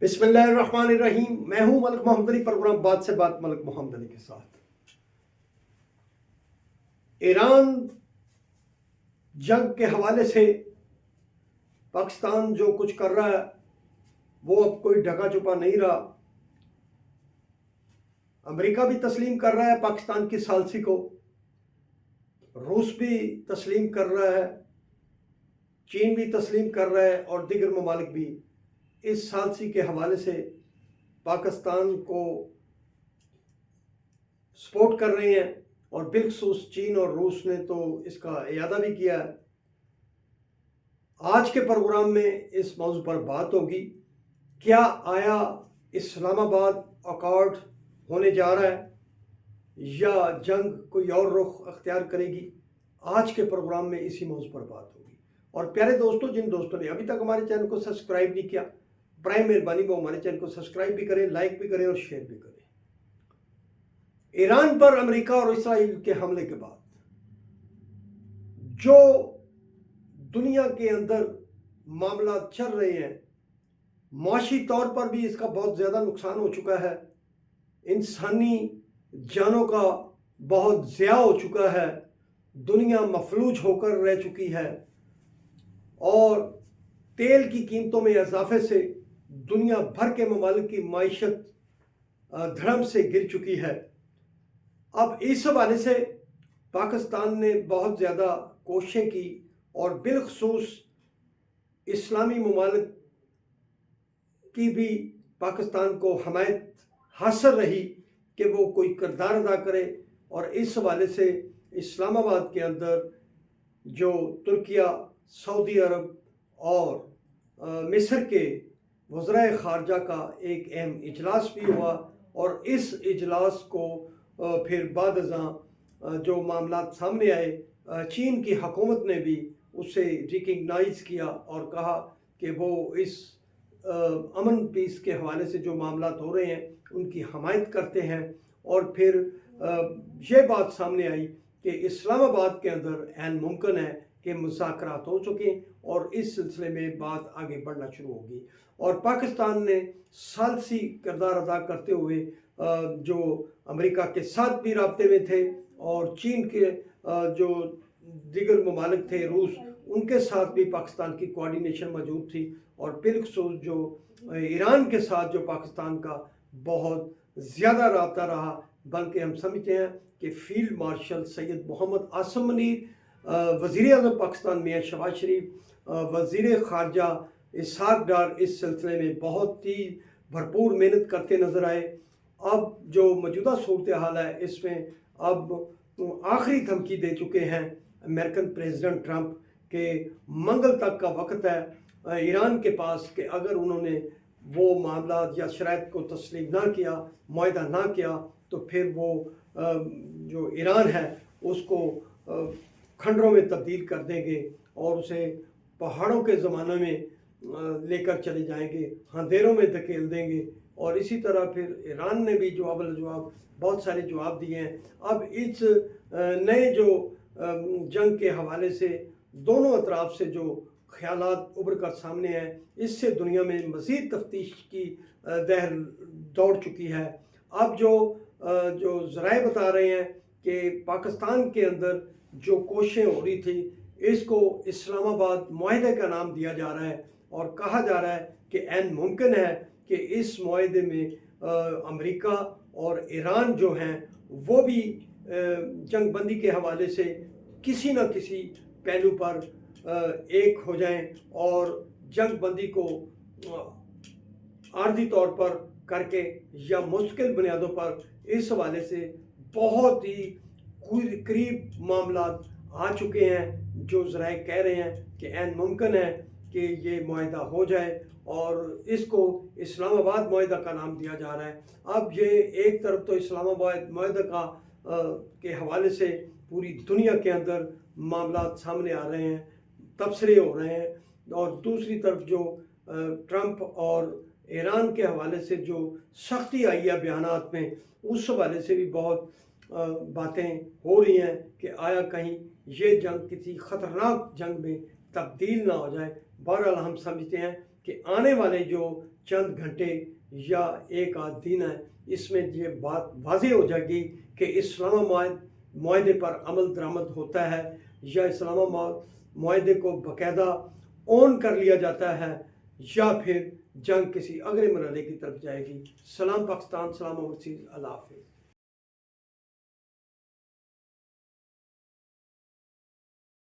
بسم اللہ الرحمن الرحیم. میں ہوں ملک محمد علی. پروگرام بات سے بات ملک محمد علی کے ساتھ. ایران جنگ کے حوالے سے پاکستان جو کچھ کر رہا ہے وہ اب کوئی ڈھکا چھپا نہیں رہا. امریکہ بھی تسلیم کر رہا ہے پاکستان کی ثالثی کو، روس بھی تسلیم کر رہا ہے، چین بھی تسلیم کر رہا ہے، اور دیگر ممالک بھی اس ثالثی کے حوالے سے پاکستان کو سپورٹ کر رہے ہیں، اور بالخصوص چین اور روس نے تو اس کا اعادہ بھی کیا ہے. آج کے پروگرام میں اس موضوع پر بات ہوگی. کیا آیا اسلام آباد اکارڈ ہونے جا رہا ہے یا جنگ کوئی اور رخ اختیار کرے گی؟ آج کے پروگرام میں اسی موضوع پر بات ہوگی. اور پیارے دوستوں، جن دوستوں نے ابھی تک ہمارے چینل کو سبسکرائب نہیں کیا، برائے مہربانی وہ ہمارے چینل کو سبسکرائب بھی کریں، لائک بھی کریں اور شیئر بھی کریں. ایران پر امریکہ اور اسرائیل کے حملے کے بعد جو دنیا کے اندر معاملات چل رہے ہیں، معاشی طور پر بھی اس کا بہت زیادہ نقصان ہو چکا ہے، انسانی جانوں کا بہت ضیاع ہو چکا ہے، دنیا مفلوج ہو کر رہ چکی ہے، اور تیل کی قیمتوں میں اضافے سے دنیا بھر کے ممالک کی معیشت دھڑم سے گر چکی ہے. اب اس حوالے سے پاکستان نے بہت زیادہ کوششیں کی، اور بالخصوص اسلامی ممالک کی بھی پاکستان کو حمایت حاصل رہی کہ وہ کوئی کردار ادا کرے. اور اس حوالے سے اسلام آباد کے اندر جو ترکیہ، سعودی عرب اور مصر کے وزرائے خارجہ کا ایک اہم اجلاس بھی ہوا، اور اس اجلاس کو پھر بعد ازاں جو معاملات سامنے آئے، چین کی حکومت نے بھی اسے ریکگنائز کیا اور کہا کہ وہ اس امن پیس کے حوالے سے جو معاملات ہو رہے ہیں ان کی حمایت کرتے ہیں. اور پھر یہ بات سامنے آئی کہ اسلام آباد کے اندر عین ممکن ہے کہ مذاکرات ہو چکے، اور اس سلسلے میں بات آگے بڑھنا شروع ہوگی. اور پاکستان نے ثالثی کردار ادا کرتے ہوئے جو امریکہ کے ساتھ بھی رابطے میں تھے، اور چین کے جو دیگر ممالک تھے، روس، ان کے ساتھ بھی پاکستان کی کوارڈینیشن موجود تھی. اور بالخصوص جو ایران کے ساتھ جو پاکستان کا بہت زیادہ رابطہ رہا، بلکہ ہم سمجھتے ہیں کہ فیلڈ مارشل سید محمد عاصم منیر، وزیر اعظم پاکستان میاں شہباز شریف، وزیر خارجہ اسحاق ڈار اس سلسلے میں بہت ہی بھرپور محنت کرتے نظر آئے. اب جو موجودہ صورتحال ہے اس میں اب آخری دھمکی دے چکے ہیں امریکن پریزیڈنٹ ٹرمپ کہ منگل تک کا وقت ہے ایران کے پاس کہ اگر انہوں نے وہ معاملات یا شرائط کو تسلیم نہ کیا، معاہدہ نہ کیا، تو پھر وہ جو ایران ہے اس کو کھنڈروں میں تبدیل کر دیں گے اور اسے پہاڑوں کے زمانے میں لے کر چلے جائیں گے، اندھیروں میں دھکیل دیں گے. اور اسی طرح پھر ایران نے بھی جواب الجواب بہت سارے جواب دیے ہیں. اب اس نئے جو جنگ کے حوالے سے دونوں اطراف سے جو خیالات ابھر کر سامنے ہیں، اس سے دنیا میں مزید تفتیش کی لہر دوڑ چکی ہے. اب جو ذرائع بتا رہے ہیں کہ پاکستان کے اندر جو کوششیں ہو رہی تھی اس کو اسلام آباد معاہدے کا نام دیا جا رہا ہے، اور کہا جا رہا ہے کہ عین ممکن ہے کہ اس معاہدے میں امریکہ اور ایران جو ہیں وہ بھی جنگ بندی کے حوالے سے کسی نہ کسی پہلو پر ایک ہو جائیں، اور جنگ بندی کو عارضی طور پر کر کے یا مستقل بنیادوں پر اس حوالے سے بہت ہی قریب معاملات آ چکے ہیں. جو ذرائع کہہ رہے ہیں کہ عین ممکن ہے کہ یہ معاہدہ ہو جائے، اور اس کو اسلام آباد معاہدہ کا نام دیا جا رہا ہے. اب یہ ایک طرف تو اسلام آباد معاہدہ کے حوالے سے پوری دنیا کے اندر معاملات سامنے آ رہے ہیں، تبصرے ہو رہے ہیں، اور دوسری طرف جو ٹرمپ اور ایران کے حوالے سے جو سختی آئی ہے بیانات میں، اس حوالے سے بھی بہت باتیں ہو رہی ہیں کہ آیا کہیں یہ جنگ کسی خطرناک جنگ میں تبدیل نہ ہو جائے. بہرحال ہم سمجھتے ہیں کہ آنے والے جو چند گھنٹے یا ایک آدھ دن ہے، اس میں یہ بات واضح ہو جائے گی کہ اسلام معاہدے پر عمل درآمد ہوتا ہے یا اسلام معاہدے کو باقاعدہ اون کر لیا جاتا ہے، یا پھر جنگ کسی اگلے مرحلے کی طرف جائے گی۔ سلام پاکستان، سلام اوورسیز، اللہ حافظ۔